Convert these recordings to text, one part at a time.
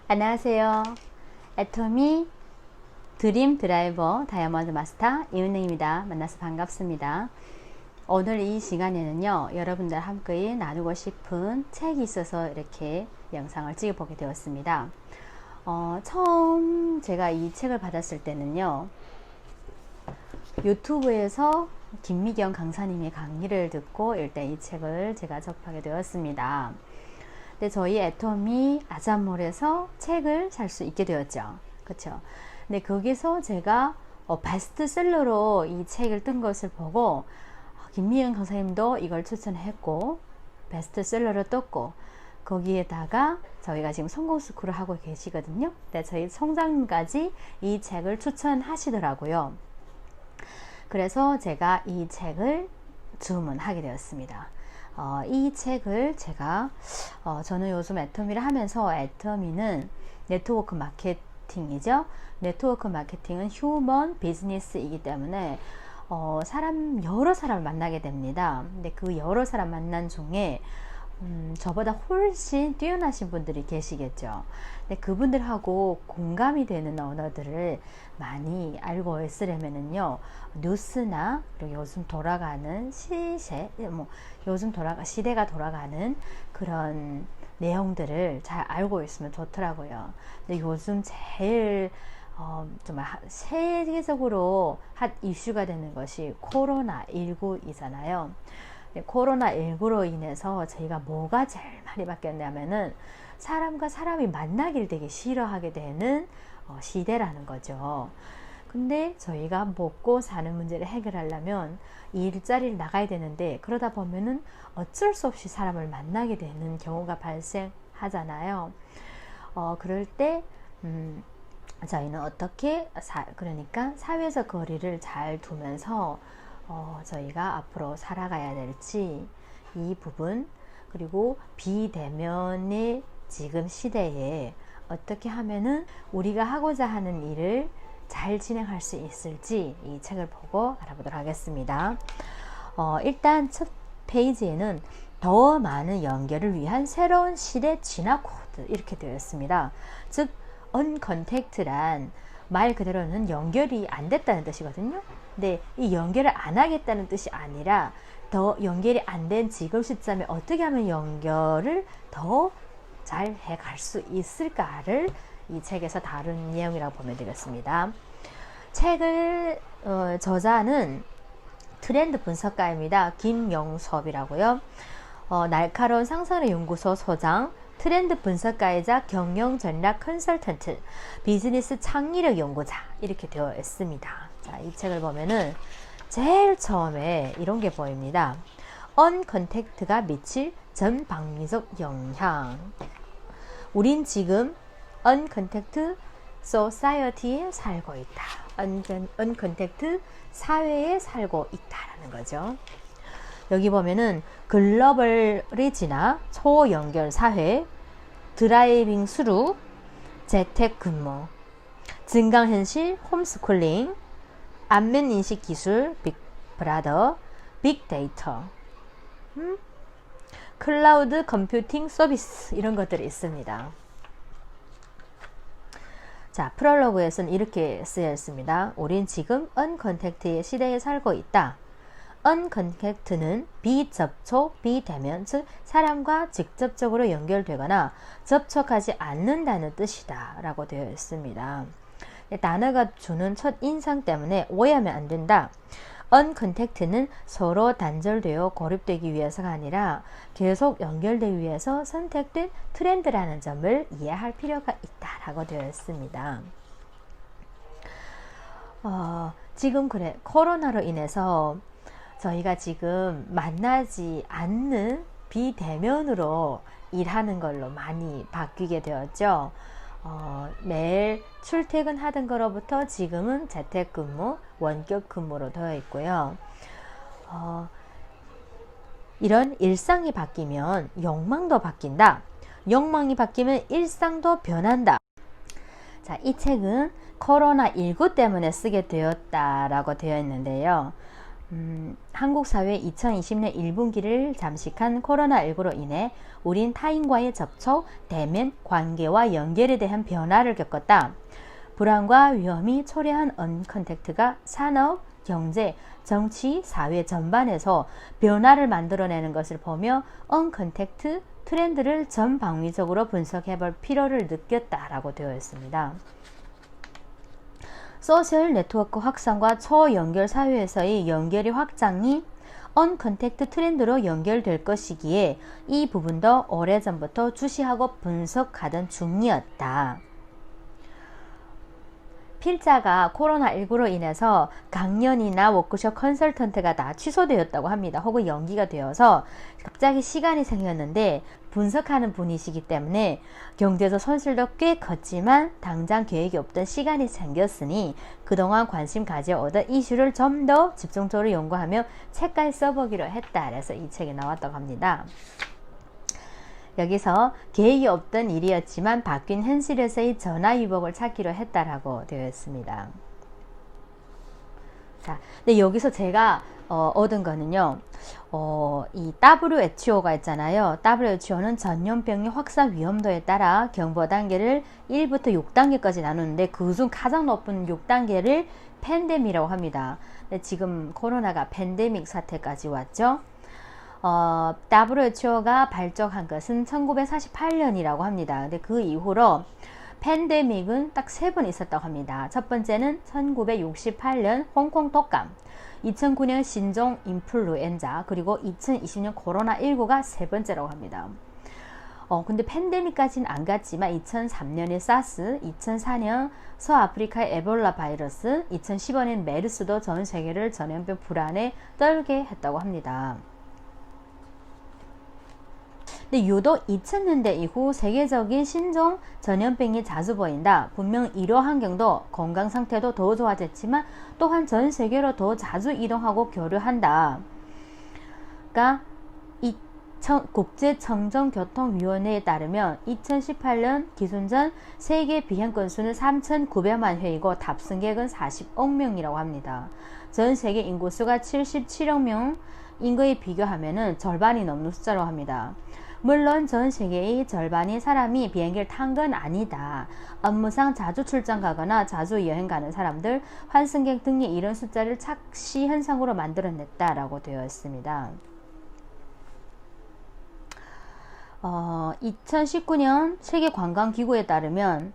안녕하세요. 애터미 드림 드라이버 다이아몬드 마스터 이은혜입니다. 만나서 반갑습니다. 오늘 이 시간에는요, 여러분들 함께 나누고 싶은 책이 있어서 이렇게 영상을 찍어보게 되었습니다. 처음 제가 이 책을 받았을 때는요, 유튜브에서 김미경 강사님의 강의를 듣고 일단 이 책을 제가 접하게 되었습니다. 근데 저희 애터미 아자몰에서 책을 살 수 있게 되었죠. 그쵸? 근데 거기서 제가 베스트셀러로 이 책을 뜬 것을 보고 김미영 강사님도 이걸 추천했고 베스트셀러로 떴고, 거기에다가 저희가 지금 성공스쿨을 하고 계시거든요. 근데 저희 성장까지 이 책을 추천하시더라고요. 그래서 제가 이 책을 주문하게 되었습니다. 이 책을 제가 저는 요즘 애터미를 하면서, 애터미는 네트워크 마케팅이죠. 네트워크 마케팅은 휴먼 비즈니스이기 때문에 여러 사람을 만나게 됩니다. 근데 그 여러 사람 만난 중에 저보다 훨씬 뛰어나신 분들이 계시겠죠. 근데 그분들하고 공감이 되는 언어들을 많이 알고 있으려면은요, 뉴스나 그리고 요즘 돌아가는 시대가 돌아가는 그런 내용들을 잘 알고 있으면 좋더라고요. 근데 요즘 제일 좀 세계적으로 핫 이슈가 되는 것이 코로나19이잖아요. 코로나19로 인해서 저희가 뭐가 제일 많이 바뀌었냐면은 사람과 사람이 만나기를 되게 싫어하게 되는 시대라는 거죠. 근데 저희가 먹고 사는 문제를 해결하려면 일자리를 나가야 되는데, 그러다 보면은 어쩔 수 없이 사람을 만나게 되는 경우가 발생하잖아요. 그럴 때 저희는 어떻게 그러니까 사회적 거리를 잘 두면서 저희가 앞으로 살아가야 될지, 이 부분, 그리고 비대면의 지금 시대에 어떻게 하면은 우리가 하고자 하는 일을 잘 진행할 수 있을지 이 책을 보고 알아보도록 하겠습니다. 일단 첫 페이지에는 더 많은 연결을 위한 새로운 시대 진화 코드, 이렇게 되어 있습니다. 즉 언컨택트란 말 그대로는 연결이 안 됐다는 뜻이거든요. 근데 이 연결을 안 하겠다는 뜻이 아니라, 더 연결이 안 된 지금 시점에 어떻게 하면 연결을 더 잘 해갈 수 있을까를 이 책에서 다룬 내용이라고 보면 되겠습니다. 책을 저자는 트렌드 분석가입니다. 김영섭이라고요. 날카로운 상상의 연구소 소장, 트렌드 분석가이자 경영 전략 컨설턴트, 비즈니스 창의력 연구자, 이렇게 되어 있습니다. 자, 이 책을 보면은 제일 처음에 이런 게 보입니다. 언컨택트가 미칠 전방위적 영향. 우린 지금 언컨택트 소사이어티에 살고 있다. 언컨택트 사회에 살고 있다라는 거죠. 여기 보면은 글로벌이 지나 초연결 사회, 드라이빙 스루, 재택근무, 증강현실, 홈스쿨링, 안면인식 기술, 빅브라더, 빅데이터, 클라우드 컴퓨팅 서비스, 이런 것들이 있습니다. 자, 프롤로그에서는 이렇게 쓰여 있습니다. 우린 지금 언컨택트의 시대에 살고 있다. 언컨택트는 비접촉, 비대면, 즉 사람과 직접적으로 연결되거나 접촉하지 않는다는 뜻이다 라고 되어 있습니다. 단어가 주는 첫 인상 때문에 오해하면 안 된다. 언컨택트는 서로 단절되어 고립되기 위해서가 아니라 계속 연결되기 위해서 선택된 트렌드라는 점을 이해할 필요가 있다라고 되어 있습니다. 지금 코로나로 인해서 저희가 지금 만나지 않는 비대면으로 일하는 걸로 많이 바뀌게 되었죠. 매일 출퇴근하던 거로부터 지금은 재택근무, 원격 근무로 되어 있고요. 이런 일상이 바뀌면 욕망도 바뀐다. 욕망이 바뀌면 일상도 변한다. 자, 이 책은 코로나19 때문에 쓰게 되었다라고 되어 있는데요. 한국 사회 2020년 1분기를 잠식한 코로나19로 인해 우린 타인과의 접촉, 대면, 관계와 연결에 대한 변화를 겪었다. 불안과 위험이 초래한 언컨택트가 산업, 경제, 정치, 사회 전반에서 변화를 만들어내는 것을 보며 언컨택트 트렌드를 전방위적으로 분석해볼 필요를 느꼈다라고 되어 있습니다. 소셜 네트워크 확산과 초연결 사회에서의 연결의 확장이 언컨택트 트렌드로 연결될 것이기에 이 부분도 오래전부터 주시하고 분석하던 중이었다. 필자가 코로나19로 인해서 강연이나 워크숍 컨설턴트가 다 취소되었다고 합니다. 혹은 연기가 되어서 갑자기 시간이 생겼는데 분석하는 분이시기 때문에 경제적 손실도 꽤 컸지만 당장 계획이 없던 시간이 생겼으니 그동안 관심 가져오던 이슈를 좀 더 집중적으로 연구하며 책까지 써보기로 했다. 그래서 이 책이 나왔다고 합니다. 여기서 계획이 없던 일이었지만 바뀐 현실에서의 전화위복을 찾기로 했다라고 되어 있습니다. 자, 근데 여기서 제가 얻은 거는요, 이 WHO가 있잖아요. WHO는 전염병의 확산 위험도에 따라 경보 단계를 1부터 6단계까지 나누는데 그중 가장 높은 6단계를 팬데믹이라고 합니다. 근데 지금 코로나가 팬데믹 사태까지 왔죠. WHO가 발족한 것은 1948년이라고 합니다. 근데 그 이후로 팬데믹은 딱 3번 있었다고 합니다. 첫 번째는 1968년 홍콩 독감, 2009년 신종 인플루엔자, 그리고 2020년 코로나19가 3번째라고 합니다. 근데 팬데믹까지는 안 갔지만 2003년에 사스, 2004년 서아프리카의 에볼라 바이러스, 2015년 메르스도 전 세계를 전염병 불안에 떨게 했다고 합니다. 근데 유독 2000년대 이후 세계적인 신종 전염병이 자주 보인다. 분명 의료 환경도 건강 상태도 더 좋아졌지만 또한 전 세계로 더 자주 이동하고 교류한다. 그러니까 국제청정교통위원회에 따르면 2018년 기준전 세계 비행 건수는 3,900만 회이고 탑승객은 40억 명이라고 합니다. 전 세계 인구수가 77억 명인 거에 비교하면 절반이 넘는 숫자로 합니다. 물론 전 세계의 절반의 사람이 비행기를 탄 건 아니다. 업무상 자주 출장 가거나 자주 여행 가는 사람들, 환승객 등의 이런 숫자를 착시 현상으로 만들어냈다라고 되어 있습니다. 2019년 세계관광기구에 따르면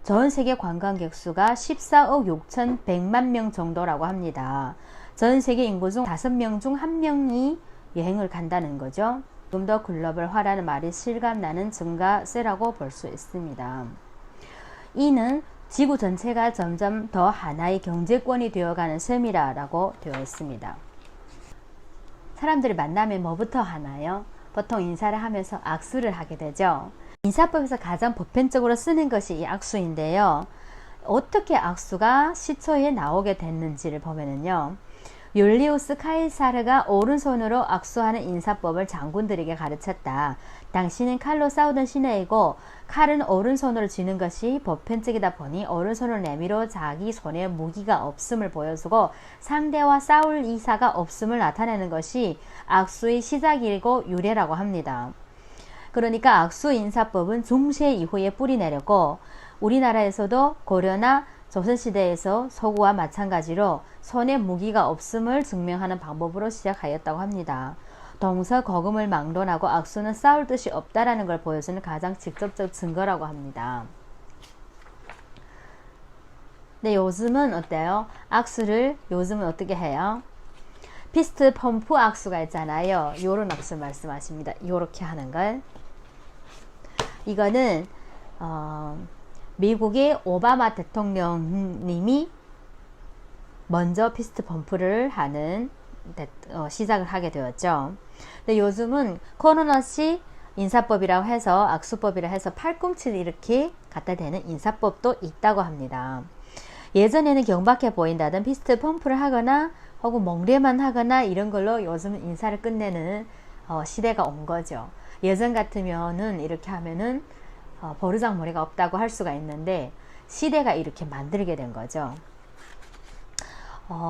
전 세계 관광객 수가 14억 6,100만 명 정도라고 합니다. 전 세계 인구 중 5명 중 1명이 여행을 간다는 거죠. 좀 더 글로벌화라는 말이 실감나는 증가세라고 볼 수 있습니다. 이는 지구 전체가 점점 더 하나의 경제권이 되어가는 셈이라고 되어 있습니다. 사람들이 만나면 뭐부터 하나요? 보통 인사를 하면서 악수를 하게 되죠. 인사법에서 가장 보편적으로 쓰는 것이 이 악수인데요. 어떻게 악수가 시초에 나오게 됐는지를 보면은요. 율리우스 카이사르가 오른손으로 악수하는 인사법을 장군들에게 가르쳤다. 당신은 칼로 싸우던 시내이고 칼은 오른손으로 쥐는 것이 보편적이다 보니 오른손을 내밀어 자기 손에 무기가 없음을 보여주고 상대와 싸울 이사가 없음을 나타내는 것이 악수의 시작이고 유래라고 합니다. 그러니까 악수 인사법은 중세 이후에 뿌리 내렸고 우리나라에서도 고려나 조선시대에서 서구와 마찬가지로 손에 무기가 없음을 증명하는 방법으로 시작하였다고 합니다. 동서거금을 막론하고 악수는 싸울 뜻이 없다라는 걸 보여주는 가장 직접적 증거라고 합니다. 근데 요즘은 어때요? 악수를 요즘은 어떻게 해요? 피스트 펌프 악수가 있잖아요. 요런 악수 말씀하십니다. 요렇게 하는 걸. 이거는 미국의 오바마 대통령님이 먼저 피스트 펌프를 하는 시작을 하게 되었죠. 근데 요즘은 코로나시 인사법이라고 해서 악수법이라 해서 팔꿈치를 이렇게 갖다 대는 인사법도 있다고 합니다. 예전에는 경박해 보인다던 피스트 펌프를 하거나 혹은 멍레만 하거나 이런 걸로 요즘은 인사를 끝내는 시대가 온 거죠. 예전 같으면은 이렇게 하면은 버르장머리가 없다고 할 수가 있는데 시대가 이렇게 만들게 된 거죠.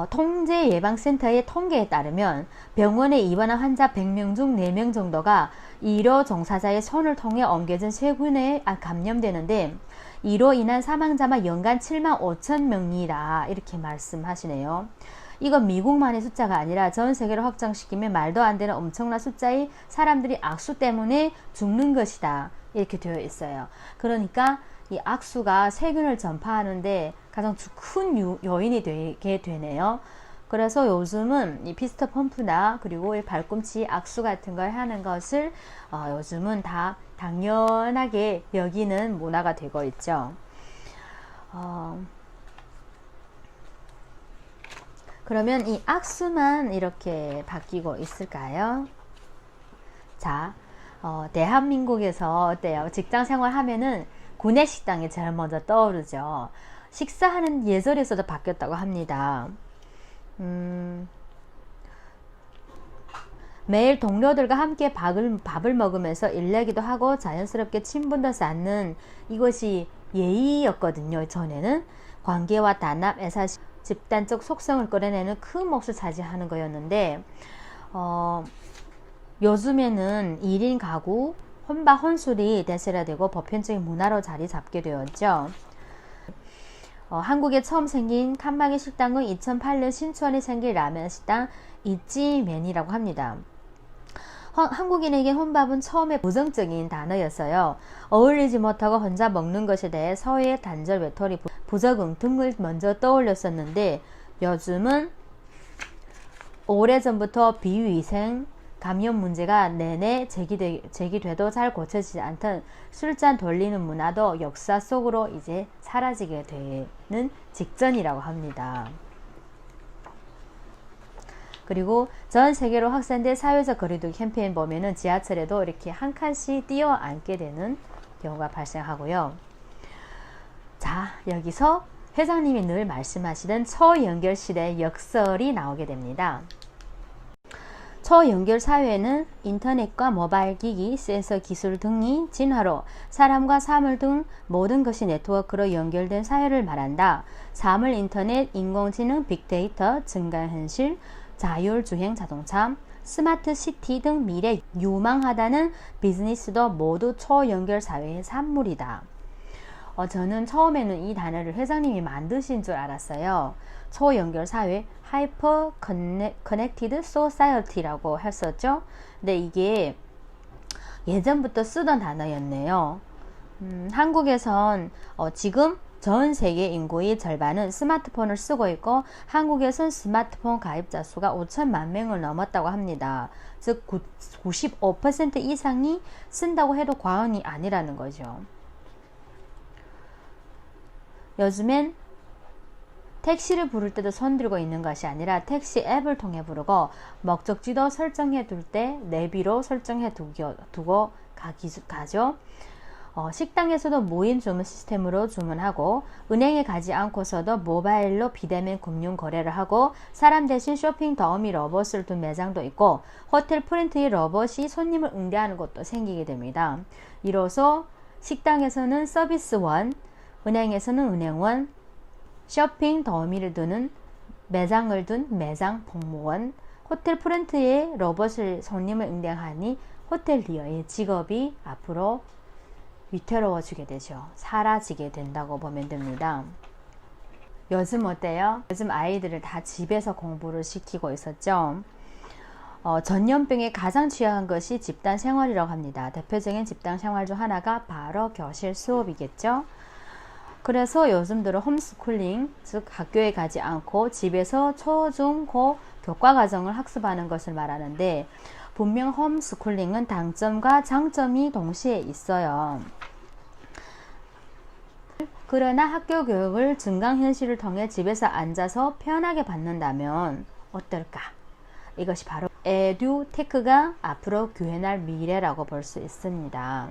통제예방센터의 통계에 따르면 병원에 입원한 환자 100명 중 4명 정도가 이로 종사자의 손을 통해 옮겨진 세균에 감염되는데 이로 인한 사망자만 연간 7만 5천 명이다 이렇게 말씀하시네요. 이건 미국만의 숫자가 아니라 전 세계로 확장시키면 말도 안 되는 엄청난 숫자의 사람들이 악수 때문에 죽는 것이다 이렇게 되어 있어요. 그러니까 이 악수가 세균을 전파하는데 가장 큰 요인이 되게 되네요. 그래서 요즘은 이 피스터 펌프나 그리고 이 발꿈치 악수 같은 걸 하는 것을 요즘은 다 당연하게 여기는 문화가 되고 있죠. 그러면 이 악수만 이렇게 바뀌고 있을까요? 자, 대한민국에서 어때요? 직장 생활 하면은 구내식당이 제일 먼저 떠오르죠. 식사하는 예절에서도 바뀌었다고 합니다. 매일 동료들과 함께 밥을 먹으면서 일 내기도 하고 자연스럽게 친분도 쌓는 이것이 예의였거든요. 전에는 관계와 단합, 애사심, 집단적 속성을 끌어내는 큰 몫을 차지하는 거였는데 요즘에는 1인 가구, 혼밥 혼술이 대세화되고 보편적인 문화로 자리 잡게 되었죠. 한국에 처음 생긴 칸막이 식당은 2008년 신촌에 생긴 라면 식당 이찌맨이라고 합니다. 한국인에게 혼밥은 처음에 부정적인 단어였어요. 어울리지 못하고 혼자 먹는 것에 대해 서해, 단절, 외톨이, 부적응 등을 먼저 떠올렸었는데 요즘은 오래전부터 비위생, 감염 문제가 내내 제기돼도 잘 고쳐지지 않던 술잔 돌리는 문화도 역사 속으로 이제 사라지게 되는 직전이라고 합니다. 그리고 전 세계로 확산된 사회적 거리두기 캠페인 보면은 지하철에도 이렇게 한 칸씩 뛰어 앉게 되는 경우가 발생하고요. 자, 여기서 회장님이 늘 말씀하시던 초연결 시대의 역설이 나오게 됩니다. 초연결 사회는 인터넷과 모바일 기기, 센서 기술 등이 진화로 사람과 사물 등 모든 것이 네트워크로 연결된 사회를 말한다. 사물 인터넷, 인공지능, 빅데이터, 증강현실, 자율주행 자동차, 스마트 시티 등 미래 유망하다는 비즈니스도 모두 초연결 사회의 산물이다. 저는 처음에는 이 단어를 회장님이 만드신 줄 알았어요. 초연결 사회, 하이퍼 커넥티드 소사이어티라고 했었죠. 근데 이게 예전부터 쓰던 단어였네요. 한국에선 지금 전 세계 인구의 절반은 스마트폰을 쓰고 있고 한국에선 스마트폰 가입자 수가 5천만 명을 넘었다고 합니다. 즉 95% 이상이 쓴다고 해도 과언이 아니라는 거죠. 요즘엔 택시를 부를 때도 손 들고 있는 것이 아니라 택시 앱을 통해 부르고 목적지도 설정해 둘 때 내비로 설정해 두고 가죠. 식당에서도 무인 주문 시스템으로 주문하고 은행에 가지 않고서도 모바일로 비대면 금융 거래를 하고 사람 대신 쇼핑 더미 로봇을 둔 매장도 있고 호텔 프린트의 로봇이 손님을 응대하는 곳도 생기게 됩니다. 이로써 식당에서는 서비스원, 은행에서는 은행원, 쇼핑 더미를 두는 매장을 둔 매장 복무원, 호텔 프런트에 로봇을 손님을 응대하니 호텔리어의 직업이 앞으로 위태로워지게 되죠. 사라지게 된다고 보면 됩니다. 요즘 어때요? 요즘 아이들을 다 집에서 공부를 시키고 있었죠. 전염병에 가장 취약한 것이 집단 생활이라고 합니다. 대표적인 집단 생활 중 하나가 바로 교실 수업이겠죠. 그래서 요즘 들어 홈스쿨링, 즉 학교에 가지 않고 집에서 초, 중, 고 교과 과정을 학습하는 것을 말하는데 분명 홈스쿨링은 단점과 장점이 동시에 있어요. 그러나 학교 교육을 증강현실을 통해 집에서 앉아서 편하게 받는다면 어떨까? 이것이 바로 에듀테크가 앞으로 구현할 미래라고 볼 수 있습니다.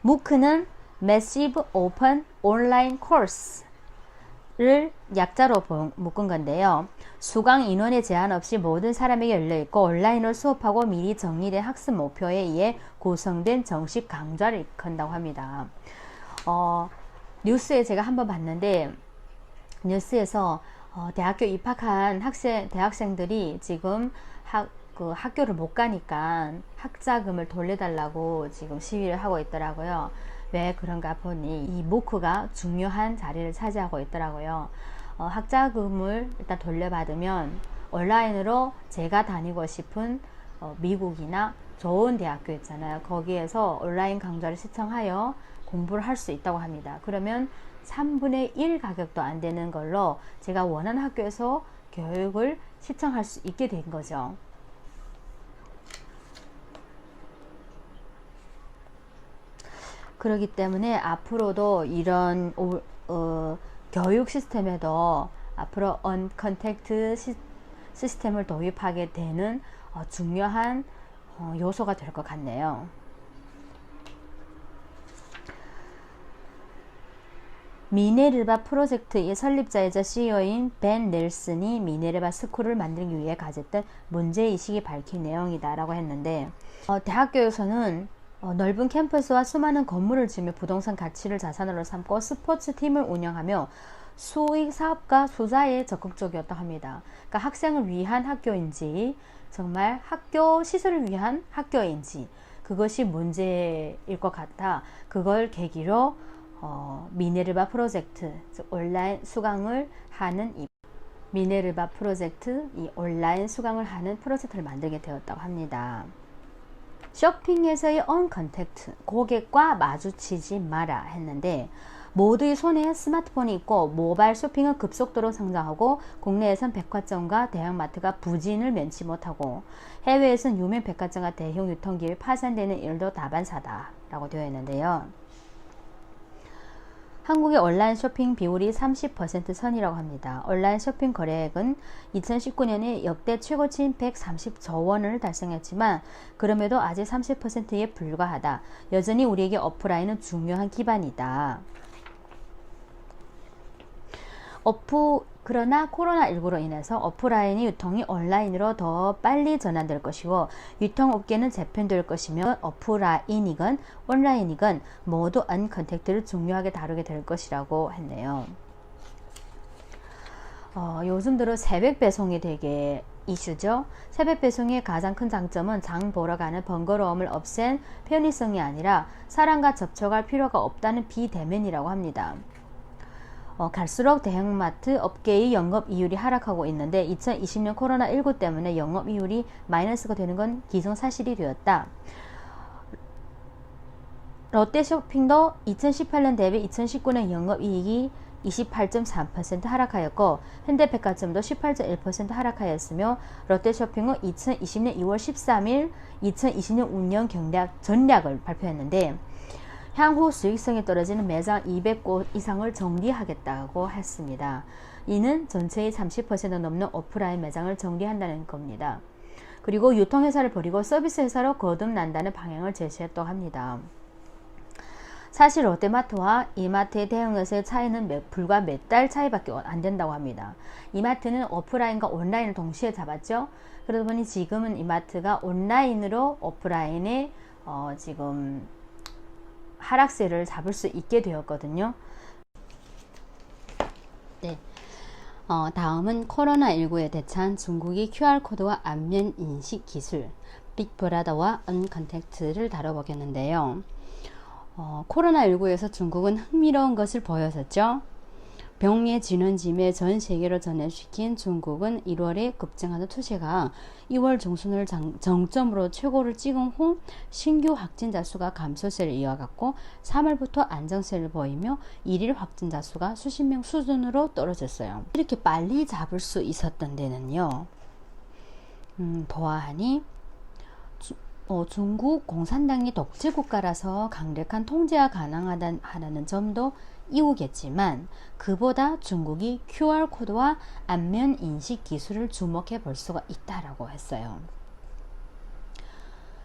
무크는 Massive Open Online Course를 약자로 묶은 건데요. 수강 인원에 제한 없이 모든 사람에게 열려있고 온라인으로 수업하고 미리 정리된 학습 목표에 의해 구성된 정식 강좌를 일컫는다고 합니다. 뉴스에 제가 한번 봤는데 뉴스에서 대학교 입학한 대학생들이 지금 학교를 못 가니까 학자금을 돌려달라고 지금 시위를 하고 있더라고요. 왜 그런가 보니 이 무크가 중요한 자리를 차지하고 있더라고요. 학자금을 일단 돌려받으면 온라인으로 제가 다니고 싶은 미국이나 좋은 대학교 있잖아요. 거기에서 온라인 강좌를 시청하여 공부를 할 수 있다고 합니다. 그러면 3분의 1 가격도 안 되는 걸로 제가 원하는 학교에서 교육을 시청할 수 있게 된 거죠. 그렇기 때문에 앞으로도 이런 교육 시스템에도 앞으로 언컨택트 시스템을 도입하게 되는 중요한 요소가 될 것 같네요. 미네르바 프로젝트의 설립자이자 CEO인 벤 넬슨이 미네르바 스쿨을 만들기 위해 가졌던 문제의식이 밝힌 내용이다 라고 했는데, 대학교에서는 넓은 캠퍼스와 수많은 건물을 지으며 부동산 가치를 자산으로 삼고 스포츠팀을 운영하며 수익 사업과 투자에 적극적이었다고 합니다. 그러니까 학생을 위한 학교인지 정말 학교 시설을 위한 학교인지 그것이 문제일 것 같아 그걸 계기로 미네르바 프로젝트, 즉 온라인 수강을 하는 미네르바 프로젝트, 이 온라인 수강을 하는 프로젝트를 만들게 되었다고 합니다. 쇼핑에서의 언컨택트, 고객과 마주치지 마라 했는데, 모두의 손에 스마트폰이 있고 모바일 쇼핑은 급속도로 성장하고 국내에선 백화점과 대형마트가 부진을 면치 못하고 해외에선 유명 백화점과 대형 유통기업이 파산되는 일도 다반사다 라고 되어 있는데요. 한국의 온라인 쇼핑 비율이 30% 선이라고 합니다. 온라인 쇼핑 거래액은 2019년에 역대 최고치인 130조 원을 달성했지만 그럼에도 아직 30%에 불과하다. 여전히 우리에게 오프라인은 중요한 기반이다. 그러나 코로나19로 인해서 오프라인의 유통이 온라인으로 더 빨리 전환될 것이고 유통업계는 재편될 것이며 오프라인이건 온라인이건 모두 언컨택트를 중요하게 다루게 될 것이라고 했네요. 요즘 들어 새벽 배송이 되게 이슈죠. 새벽 배송의 가장 큰 장점은 장 보러 가는 번거로움을 없앤 편의성이 아니라 사람과 접촉할 필요가 없다는 비대면이라고 합니다. 갈수록 대형마트 업계의 영업이율이 하락하고 있는데 2020년 코로나19 때문에 영업이율이 마이너스가 되는 건 기정사실이 되었다. 롯데쇼핑도 2018년 대비 2019년 영업이익이 28.3% 하락하였고 현대백화점도 18.1% 하락하였으며 롯데쇼핑은 2020년 2월 13일 2020년 운영 전략을 발표했는데 향후 수익성이 떨어지는 매장 200곳 이상을 정리하겠다고 했습니다. 이는 전체의 30% 넘는 오프라인 매장을 정리한다는 겁니다. 그리고 유통회사를 버리고 서비스회사로 거듭난다는 방향을 제시했다고 합니다. 사실 롯데마트와 이마트의 대형에서의 차이는 불과 몇 달 차이밖에 안 된다고 합니다. 이마트는 오프라인과 온라인을 동시에 잡았죠. 그러다 보니 지금은 이마트가 온라인으로 오프라인에 지금 하락세를 잡을 수 있게 되었거든요. 네. 다음은 코로나19에 대처한 중국의 QR코드와 안면 인식 기술, 빅브라더와 언컨택트를 다뤄보겠는데요. 코로나19에서 중국은 흥미로운 것을 보여줬죠. 병리의 진원짐에 전 세계로 전염시킨 중국은 1월에 급증하는 추세가 2월 중순을 정점으로 최고를 찍은 후 신규 확진자 수가 감소세를 이어갔고 3월부터 안정세를 보이며 1일 확진자 수가 수십 명 수준으로 떨어졌어요. 이렇게 빨리 잡을 수 있었던 데는요. 보아하니 중국 공산당이 독재국가라서 강력한 통제가 가능하다는 점도 이유겠지만 그보다 중국이 QR코드와 안면 인식 기술을 주목해 볼 수가 있다라고 했어요.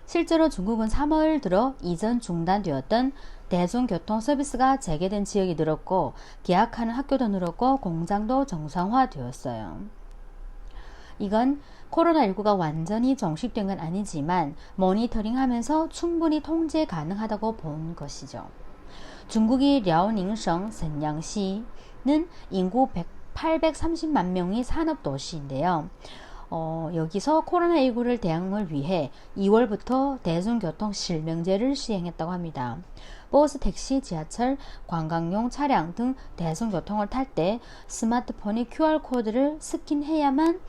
실제로 중국은 3월 들어 이전 중단되었던 대중교통 서비스가 재개된 지역이 늘었고 개학하는 학교도 늘었고 공장도 정상화되었어요. 이건 코로나19가 완전히 종식된 건 아니지만 모니터링하면서 충분히 통제 가능하다고 본 것이죠. 중국의 랴오닝성 선양시는 인구 830만 명이 산업도시인데요. 여기서 코로나19를 대응을 위해 2월부터 대중교통 실명제를 시행했다고 합니다. 버스, 택시, 지하철, 관광용 차량 등 대중교통을 탈 때 스마트폰이 QR코드를 스캔해야만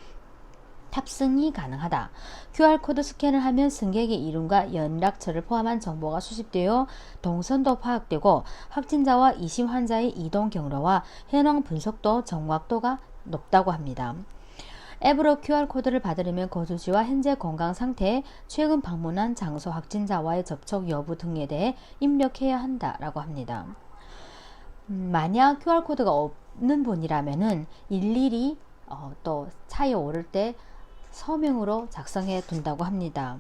탑승이 가능하다. QR코드 스캔을 하면 승객의 이름과 연락처를 포함한 정보가 수집되어 동선도 파악되고 확진자와 이심 환자의 이동 경로와 현황 분석도 정확도가 높다고 합니다. 앱으로 QR코드를 받으려면 거주지와 현재 건강 상태, 최근 방문한 장소, 확진자와의 접촉 여부 등에 대해 입력해야 한다라고 합니다. 만약 QR코드가 없는 분이라면은 일일이 또 차에 오를 때 서명으로 작성해 둔다고 합니다.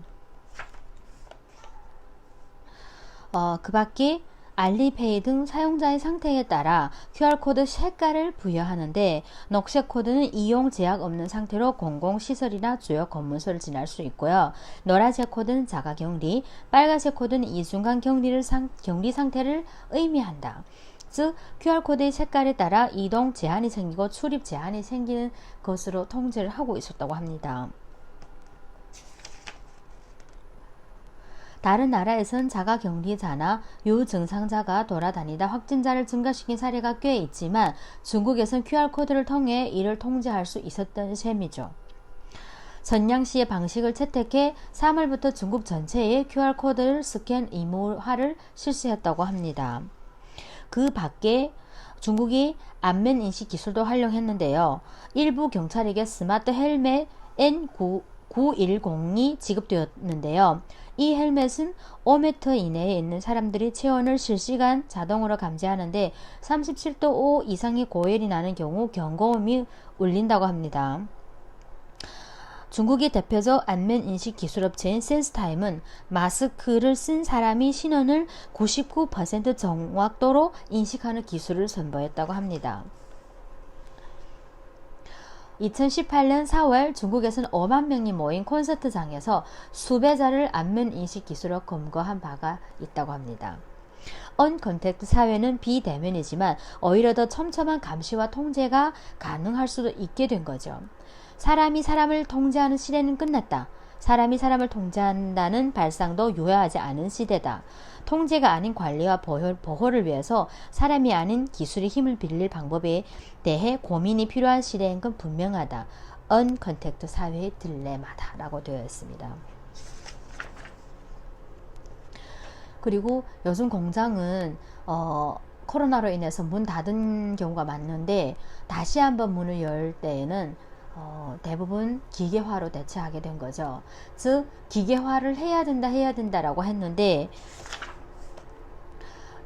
그 밖에 알리페이 등 사용자의 상태에 따라 QR코드 색깔을 부여하는데 녹색 코드는 이용 제약 없는 상태로 공공시설이나 주요 건물소를 지날 수 있고요. 노란색 코드는 자가격리, 빨간색 코드는 이중간 격리 상태를 의미한다. 즉 QR코드의 색깔에 따라 이동 제한이 생기고 출입 제한이 생기는 것으로 통제를 하고 있었다고 합니다. 다른 나라에선 자가격리자나 유증상자가 돌아다니다 확진자를 증가시킨 사례가 꽤 있지만 중국에선 QR코드를 통해 이를 통제할 수 있었던 셈이죠. 전량시의 방식을 채택해 3월부터 중국 전체에 QR코드를 스캔 의무화를 실시했다고 합니다. 그 밖에 중국이 안면 인식 기술도 활용했는데요. 일부 경찰에게 스마트 헬멧 N910이 지급되었는데요. 이 헬멧은 5m 이내에 있는 사람들이 체온을 실시간 자동으로 감지하는데 37도 5 이상의 고열이 나는 경우 경고음이 울린다고 합니다. 중국의 대표적 안면인식 기술업체인 센스타임은 마스크를 쓴 사람이 신원을 99% 정확도로 인식하는 기술을 선보였다고 합니다. 2018년 4월 중국에서는 5만 명이 모인 콘서트장에서 수배자를 안면인식 기술로 검거한 바가 있다고 합니다. 언컨택트 사회는 비대면이지만 오히려 더 촘촘한 감시와 통제가 가능할 수도 있게 된 거죠. 사람이 사람을 통제하는 시대는 끝났다. 사람이 사람을 통제한다는 발상도 유효하지 않은 시대다. 통제가 아닌 관리와 보호를 위해서 사람이 아닌 기술의 힘을 빌릴 방법에 대해 고민이 필요한 시대인 건 분명하다. 언컨택트 사회의 딜레마다 라고 되어 있습니다. 그리고 요즘 공장은 코로나로 인해서 문 닫은 경우가 많은데 다시 한번 문을 열 때에는 대부분 기계화로 대체하게 된 거죠. 즉 기계화를 해야 된다라고 했는데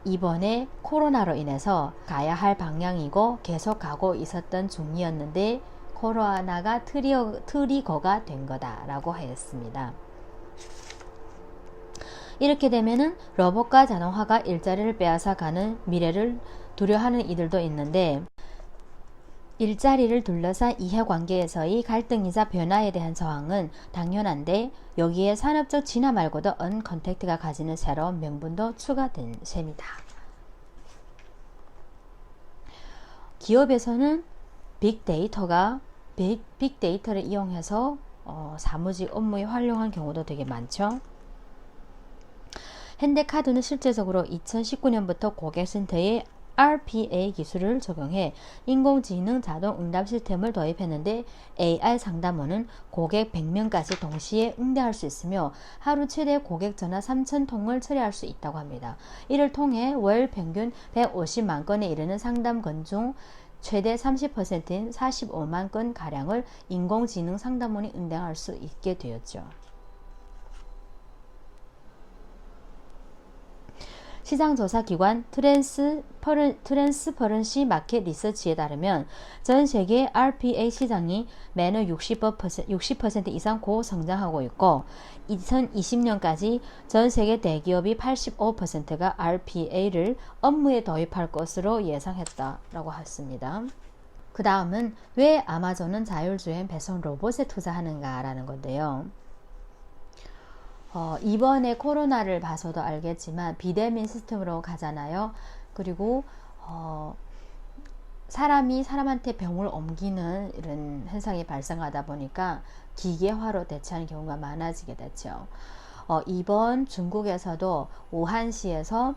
이번에 코로나로 인해서 가야 할 방향이고 계속 가고 있었던 중이었는데 코로나가 트리거가 된 거다라고 하였습니다. 이렇게 되면은 로봇과 자동화가 일자리를 빼앗아 가는 미래를 두려워하는 이들도 있는데 일자리를 둘러싼 이해관계에서의 갈등이자 변화에 대한 저항은 당연한데 여기에 산업적 진화 말고도 언컨택트가 가지는 새로운 명분도 추가된 셈이다. 기업에서는 빅데이터를 이용해서 사무직 업무에 활용한 경우도 되게 많죠. 현대카드는 실제적으로 2019년부터 고객센터에 RPA 기술을 적용해 인공지능 자동 응답 시스템을 도입했는데 AI 상담원은 고객 100명까지 동시에 응대할 수 있으며 하루 최대 고객 전화 3,000통을 처리할 수 있다고 합니다. 이를 통해 월 평균 150만 건에 이르는 상담 건 중 최대 30%인 45만 건 가량을 인공지능 상담원이 응대할 수 있게 되었죠. 시장조사기관 트랜스퍼런시 마켓 리서치에 따르면 전 세계 RPA 시장이 매년 60% 이상 고성장하고 있고 2020년까지 전 세계 대기업이 85%가 RPA를 업무에 도입할 것으로 예상했다라고 했습니다. 그 다음은 왜 아마존은 자율주행 배송 로봇에 투자하는가라는 건데요. 이번에 코로나를 봐서도 알겠지만 비대면 시스템으로 가잖아요. 그리고 사람이 사람한테 병을 옮기는 이런 현상이 발생하다 보니까 기계화로 대체하는 경우가 많아지게 됐죠. 이번 중국에서도 우한시에서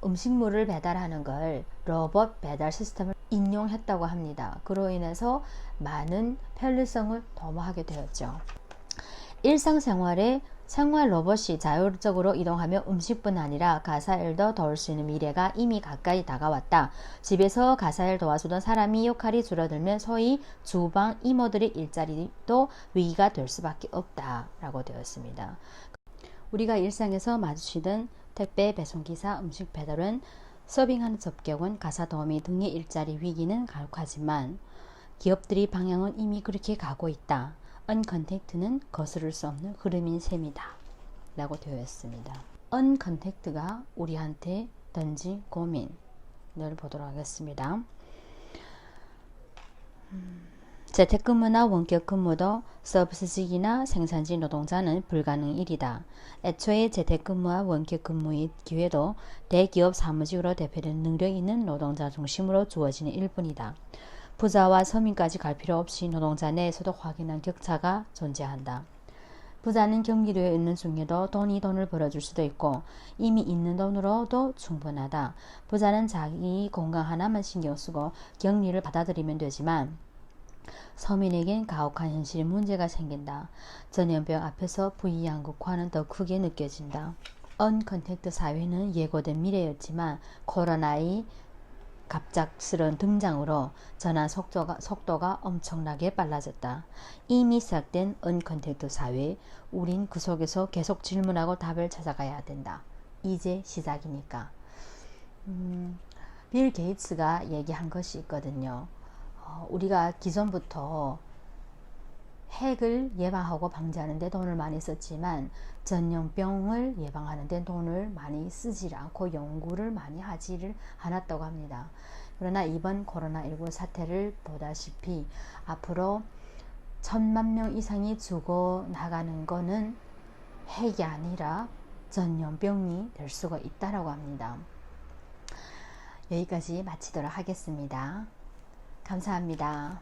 음식물을 배달하는 걸 로봇 배달 시스템을 인용했다고 합니다. 그로 인해서 많은 편리성을 도모하게 되었죠. 일상생활에 생활 로봇이 자율적으로 이동하며 음식뿐 아니라 가사일도 도울 수 있는 미래가 이미 가까이 다가왔다. 집에서 가사일 도와주던 사람이 역할이 줄어들면 소위 주방 이모들의 일자리도 위기가 될 수밖에 없다 라고 되었습니다. 우리가 일상에서 마주치던 택배 배송기사, 음식 배달원, 서빙하는 접객원, 가사 도우미 등의 일자리 위기는 가혹하지만 기업들이 방향은 이미 그렇게 가고 있다. 언컨택트는 거스를 수 없는 흐름인 셈이다 라고 되어 있습니다. 언컨택트가 우리한테 던진 고민을 보도록 하겠습니다. 재택근무나 원격근무도 서비스직이나 생산직 노동자는 불가능한 일이다. 애초에 재택근무와 원격근무의 기회도 대기업 사무직으로 대표되는 능력 있는 노동자 중심으로 주어지는 일뿐이다. 부자와 서민까지 갈 필요 없이 노동자 내에서도 확연한 격차가 존재한다. 부자는 경기도에 있는 중에도 돈을 벌어줄 수도 있고 이미 있는 돈으로도 충분하다. 부자는 자기 건강 하나만 신경 쓰고 격리를 받아들이면 되지만 서민에겐 가혹한 현실의 문제가 생긴다. 전염병 앞에서 부의양극화는 더 크게 느껴진다. 언컨택트 사회는 예고된 미래였지만 코로나의 갑작스러운 등장으로 전환 속도가 엄청나게 빨라졌다. 이미 시작된 언컨택트 사회, 우린 그 속에서 계속 질문하고 답을 찾아가야 된다. 이제 시작이니까. 빌 게이츠가 얘기한 것이 있거든요. 우리가 기존부터 핵을 예방하고 방지하는 데 돈을 많이 썼지만 전염병을 예방하는 데 돈을 많이 쓰지 않고 연구를 많이 하지를 않았다고 합니다. 그러나 이번 코로나19 사태를 보다시피 앞으로 1000만 명 이상이 죽어나가는 거는 핵이 아니라 전염병이 될 수가 있다고 합니다. 여기까지 마치도록 하겠습니다. 감사합니다.